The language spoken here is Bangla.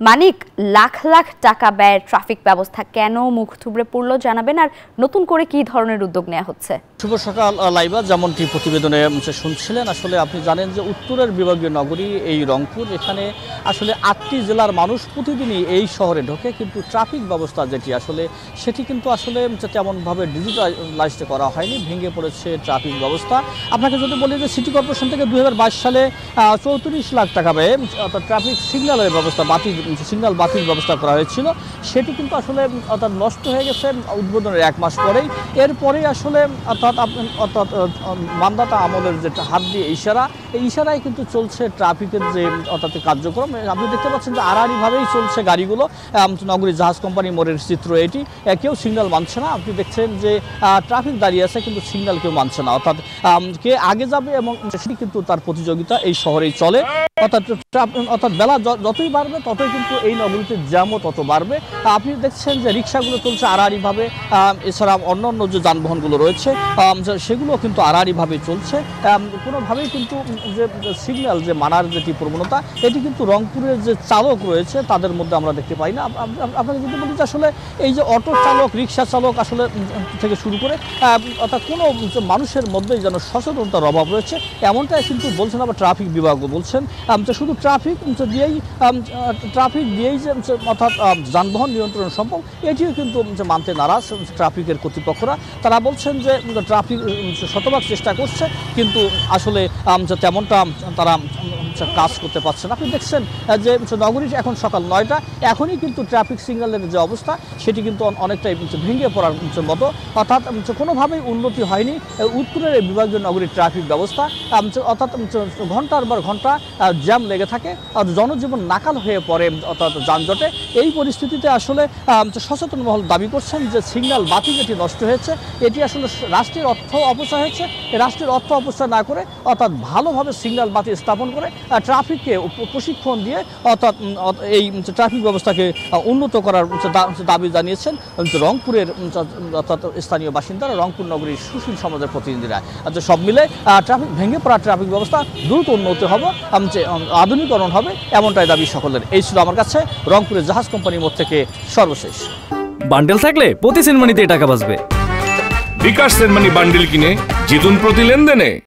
মানিক, লাখ লাখ টাকা ব্যয়ের ট্রাফিক ব্যবস্থা কেন মুখ থুবড়ে পড়ল জানাবেন, আর নতুন করে কি ধরনের উদ্যোগ নেওয়া হচ্ছে? শুভ সকাল লাইবা। যেমনটি প্রতিবেদনে শুনছিলেন, আসলে আপনি জানেন যে উত্তরের বিভাগীয় নগরী এই রংপুর, এখানে আসলে 8টি জেলার মানুষ প্রতিদিনই এই শহরে ঢোকে, কিন্তু ট্রাফিক ব্যবস্থা যেটি আসলে সেটি কিন্তু আসলে তেমনভাবে ডিজিটালাইজড করা হয়নি, ভেঙে পড়েছে ট্রাফিক ব্যবস্থা। আপনাকে যদি বলি যে সিটি কর্পোরেশন থেকে 2022 সালে 34 লাখ টাকা ব্যয়ে ট্রাফিক সিগন্যালের ব্যবস্থা সিগন্যাল বাতিল ব্যবস্থা করা হয়েছিল, সেটি কিন্তু আসলে অর্থাৎ নষ্ট হয়ে গেছে উদ্বোধনের 1 মাস পরেই। এরপরেই আসলে অর্থাৎ মান্দাতা আমলের যে হাত দিয়ে ইশারা, এই ইশারায় কিন্তু চলছে ট্রাফিকের যে অর্থাৎ কার্যক্রম। আপনি দেখতে পাচ্ছেন যে আড়াআড়িভাবেই চলছে গাড়িগুলো। নগরী জাহাজ কোম্পানি মোড়ের চিত্র এটি, কেউ সিগন্যাল মানছে না। আপনি দেখছেন যে ট্রাফিক দাঁড়িয়ে আছে কিন্তু সিগন্যাল কেউ মানছে না, অর্থাৎ কে আগে যাবে এবং সেটি কিন্তু তার প্রতিযোগিতা এই শহরেই চলে। অর্থাৎ বেলা যতই বাড়বে ততই কিন্তু এই নগরীতে জ্যামও তত বাড়বে। আপনি দেখছেন যে রিক্সাগুলো চলছে আড়াআড়িভাবে, এছাড়া অন্যান্য যে যানবাহনগুলো রয়েছে সেগুলো কিন্তু আড়াআড়িভাবে চলছে। কোনোভাবেই কিন্তু যে সিগন্যাল যে মানার যেটি প্রবণতা, এটি কিন্তু রংপুরের যে চালক রয়েছে তাদের মধ্যে আমরা দেখতে পাই না। আপনাকে যদি বলি যে আসলে এই যে অটো চালক, রিক্সা চালক আসলে থেকে শুরু করে অর্থাৎ কোনো মানুষের মধ্যেই যেন সচেতনতার অভাব রয়েছে, এমনটাই কিন্তু বলছেন। আবার ট্রাফিক বিভাগও বলছেন শুধু ট্রাফিক দিয়েই যে অর্থাৎ যানবাহন নিয়ন্ত্রণ সম্ভব, এটিও কিন্তু মানতে নারাজ ট্রাফিকের কর্তৃপক্ষরা। তারা বলছেন যে ট্রাফিক শতভাগ চেষ্টা করছে, কিন্তু আসলে তেমনটা তারা কাজ করতে পারছে না। আপনি দেখছেন যে নগরীর এখন সকাল 9টা, এখনই কিন্তু ট্রাফিক সিগন্যালের যে অবস্থা সেটি কিন্তু অনেকটাই ভেঙে পড়ার মতো, অর্থাৎ কোনোভাবেই উন্নতি হয়নি উত্তরের বিভাগীয় নগরীর ট্রাফিক ব্যবস্থা। অর্থাৎ ঘন্টার পর ঘন্টা জ্যাম লেগে থাকে, আর জনজীবন নাকাল হয়ে পড়ে অর্থাৎ যানজটে। এই পরিস্থিতিতে আসলে সচেতন মহল দাবি করছেন যে সিগন্যাল বাতি যেটি নষ্ট হয়েছে, এটি আসলে রাষ্ট্রের অর্থ অপচয় হয়েছে। রাষ্ট্রের অর্থ অপচয় না করে অর্থাৎ ভালোভাবে সিগন্যাল বাতি স্থাপন করে ট্রাফিককে প্রশিক্ষণ দিয়ে অর্থাৎ এই ট্রাফিক ব্যবস্থাকে উন্নত করার দাবি জানিয়েছেন রংপুরের অর্থাৎ স্থানীয় বাসিন্দারা, রংপুর নগরীর সুশীল সমাজের প্রতিনিধিরা। সব মিলে ট্রাফিক ভেঙে পড়া ট্রাফিক ব্যবস্থা দ্রুত উন্নত হবে, আধুনিকরণ হবে, এমনটাই দাবি সকলের। এই ছিল আমার কাছে রংপুরের জাহাজ কোম্পানির মোড় থেকে সর্বশেষ। বান্ডেল থাকলে প্রতি সেনমানিতে টাকা বাঁচবে। বিকাশ সেনমানি বান্ডেল কিনে জিতুন প্রতি লেনদেনে।